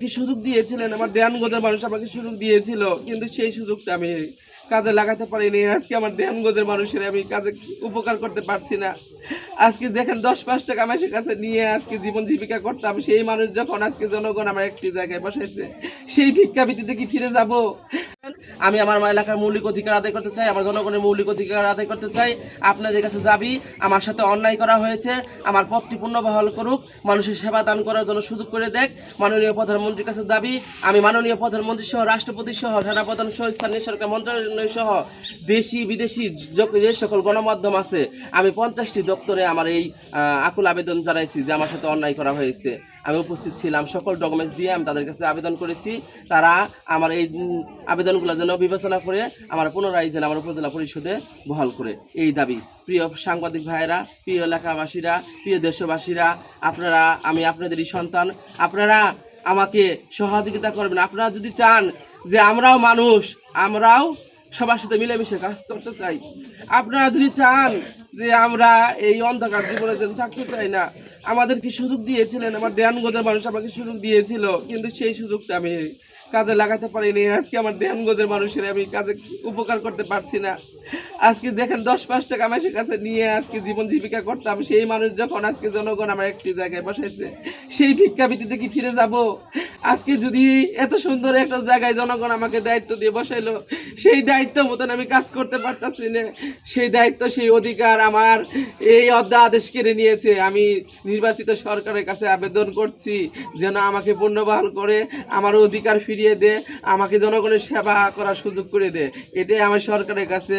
কি সুযোগ দিয়েছিলেন, আমার দেয়ানগঞ্জের মানুষ আমাকে সুযোগ দিয়েছিল, কিন্তু সেই সুযোগটা আমি কাজে লাগাতে পারিনি। আজকে আমার দেয়ানগঞ্জের মানুষের আমি কাজে উপকার করতে পারছি না। আজকে দেখেন 10-5 টাকা মানুষের কাছে নিয়ে আজকে জীবন জীবিকা করতাম, সেই মানুষ যখন আজকে জনগণ আমার একটি জায়গায় বসাইছে, সেই ভিক্ষাবৃত্তিতে কি ফিরে যাব? আমি আমার এলাকার মৌলিক অধিকার আদায় করতে চাই, আমার জনগণের মৌলিক অধিকার আদায় করতে চাই। আপনাদের কাছে দাবি, আমার সাথে অন্যায় করা হয়েছে, আমার পদটি পুনর্বহাল করুক, মানুষের সেবা দান করার জন্য সুযোগ করে দেখ। মাননীয় প্রধানমন্ত্রীর কাছে দাবি, আমি মাননীয় প্রধানমন্ত্রী সহ, রাষ্ট্রপতি সহ, সেনাপ্রধান সহ, স্থানীয় সরকার মন্ত্রণালয় সহ, দেশি বিদেশি যে সকল গণমাধ্যম আছে, আমি 50টি দপ্তরে আমার এই আকুল আবেদন জানাইছি যে আমার সাথে অন্যায় করা হয়েছে। আমি উপস্থিত ছিলাম, সকল ডকুমেন্টস দিয়ে আমি তাদের কাছে আবেদন করেছি। তারা আমার এই আবেদনগুলো যেন বিবেচনা করে আমার পুনরায় যেন আমার উপজেলা পরিষদে বহাল করে, এই দাবি। প্রিয় সাংবাদিক ভাইয়েরা, প্রিয় এলাকাবাসীরা, প্রিয় দেশবাসীরা, আপনারা, আমি আপনাদেরই সন্তান, আপনারা আমাকে সহযোগিতা করবেন। আপনারা যদি চান যে আমরাও মানুষ, আমরাও সবার সাথে মিলেমিশে কাজ করতে চাই, আপনারা যদি চান যে আমরা এই অন্ধকার জীবনে যেন থাকতে চাই না, আমাদেরকে সুযোগ দিয়েছিলেন, আমার দেয়ানগঞ্জের মানুষ আমাকে সুযোগ দিয়েছিল, কিন্তু সেই সুযোগটা আমি কাজে লাগাতে পারিনি। আজকে আমার দেয়ানগঞ্জের মানুষের আমি কাজে উপকার করতে পারছি না। আজকে দেখেন 10-5 টাকা মানুষের কাছে নিয়ে আজকে জীবন জীবিকা করতাম, সেই মানুষ যখন আজকে জনগণ আমার একটি জায়গায় বসাইছে, সেই ভিক্ষাবৃত্তিতে কি ফিরে যাব? আজকে যদি এত সুন্দর একটা জায়গায় জনগণ আমাকে দায়িত্ব দিয়ে বসাইলো, সেই দায়িত্ব মতন আমি কাজ করতে পারতাছি না। সেই দায়িত্ব, সেই অধিকার আমার এই অধ্যাদেশ কেড়ে নিয়েছে। আমি নির্বাচিত সরকারের কাছে আবেদন করছি যেন আমাকে পুনর্বহাল করে আমার অধিকার ফিরিয়ে দে, আমাকে জনগণের সেবা করার সুযোগ করে দে। এটাই আমার সরকারের কাছে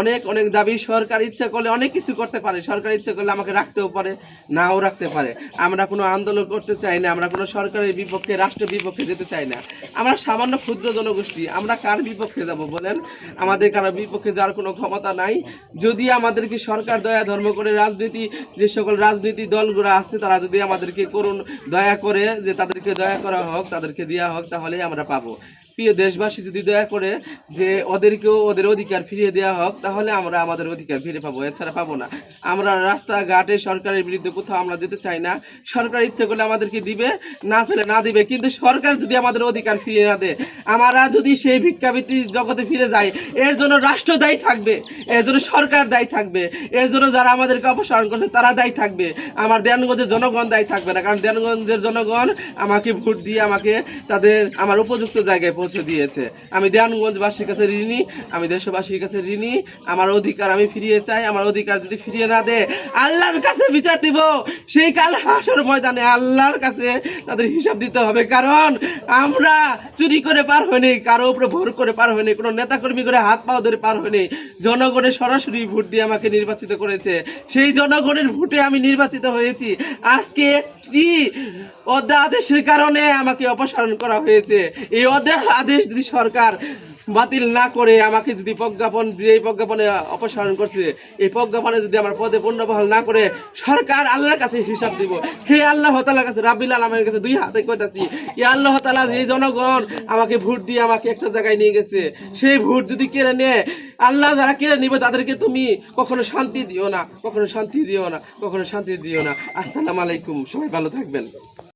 অনেক অনেক দাবি। সরকার ইচ্ছা করলে অনেক কিছু করতে পারে, সরকার ইচ্ছা করলে আমাকে রাখতেও পারে, নাও রাখতে পারে। আমরা কোনো আন্দোলন করতে চাই না, আমরা কোনো সরকারের বিপক্ষে, রাষ্ট্রের বিপক্ষে যেতে চাই না। আমরা সামান্য ক্ষুদ্র জনগোষ্ঠী, আমরা কার বিপক্ষে যাব বলেন? আমাদের কারো বিপক্ষে যাওয়ার কোনো ক্ষমতা নাই। যদি আমাদেরকে সরকার দয়া ধর্ম করে, রাজনীতি, যে সকল রাজনীতি দলগুলো আছে, তারা যদি আমাদেরকে করুন দয়া করে, যে তাদেরকে দয়া করা হোক, তাদেরকে দেওয়া হোক, তাহলেই আমরা পাবো। প্রিয় দেশবাসী যদি দয়া করে যে ওদেরকেও ওদের অধিকার ফিরিয়ে দেওয়া হোক, তাহলে আমরা আমাদের অধিকার ফিরে পাবো, এছাড়া পাবো না। আমরা রাস্তাঘাটে সরকারের বিরুদ্ধে কোথাও আমরা যেতে চাই না। সরকার ইচ্ছে করলে আমাদেরকে দিবে, না চাইলে না দিবে, কিন্তু সরকার যদি আমাদের অধিকার ফিরিয়ে না দেয়, আমরা যদি সেই ভিক্ষাবৃত্তি জগতে ফিরে যাই, এর জন্য রাষ্ট্র দায়ী থাকবে, এর জন্য সরকার দায়ী থাকবে, এর জন্য যারা আমাদেরকে অপসারণ করছে তারা দায়ী থাকবে। আমার দেয়ানগঞ্জের জনগণ দায়ী থাকবে না, কারণ দেয়ানগঞ্জের জনগণ আমাকে ভোট দিয়ে আমাকে আমার উপযুক্ত জায়গায় পৌঁছে দিয়েছে। আমি দেয়ানগঞ্জবাসীর কাছে ঋণী, আমি দেশবাসীর কাছে ঋণী। আমার অধিকার আমি ফিরিয়ে চাই। আমার অধিকার যদি ফিরিয়ে না দেয়, আল্লাহর কাছে বিচার দিব। সেই কাল হাসর ময়দানে আল্লাহর কাছে তাদের হিসাব দিতে হবে, কারণ আমরা চুরি করে পার হয়নি, কারো উপরে ভোর করে পার হয়নি, কোনো নেতাকর্মী করে হাত পাও ধরে পার হয়নি। জনগণের সরাসরি ভোট দিয়ে আমাকে নির্বাচিত করেছে, সেই জনগণের ভোটে আমি নির্বাচিত হয়েছি। আজকে একটি অধ্যাদেশের কারণে আমাকে অপসারণ করা হয়েছে। এই অধ্যাদেশ যদি সরকার বাতিল না করে, আমাকে যদি প্রজ্ঞাপন দিয়ে এই প্রজ্ঞাপনে অপসারণ করছে, এই প্রজ্ঞাপনে যদি আমার পদে পুনর্বহাল না করে, সরকার আল্লাহর কাছে হিসাব দিব। হে আল্লাহ তাআলার কাছে, রাব্বিল আলামিনের কাছে দুই হাতে কইতাছি, ই আল্লাহ তাআলা, এই জনগণ আমাকে ভোট দিয়ে আমাকে একটা জায়গায় নিয়ে গেছে, সেই ভোট যদি কেড়ে নেয়, আল্লাহ যারা কেড়ে নিবে তাদেরকে তুমি কখনো শান্তি দিও না, কখনো শান্তি দিও না, কখনো শান্তি দিও না। আসসালামু আলাইকুম, সবাই ভালো থাকবেন।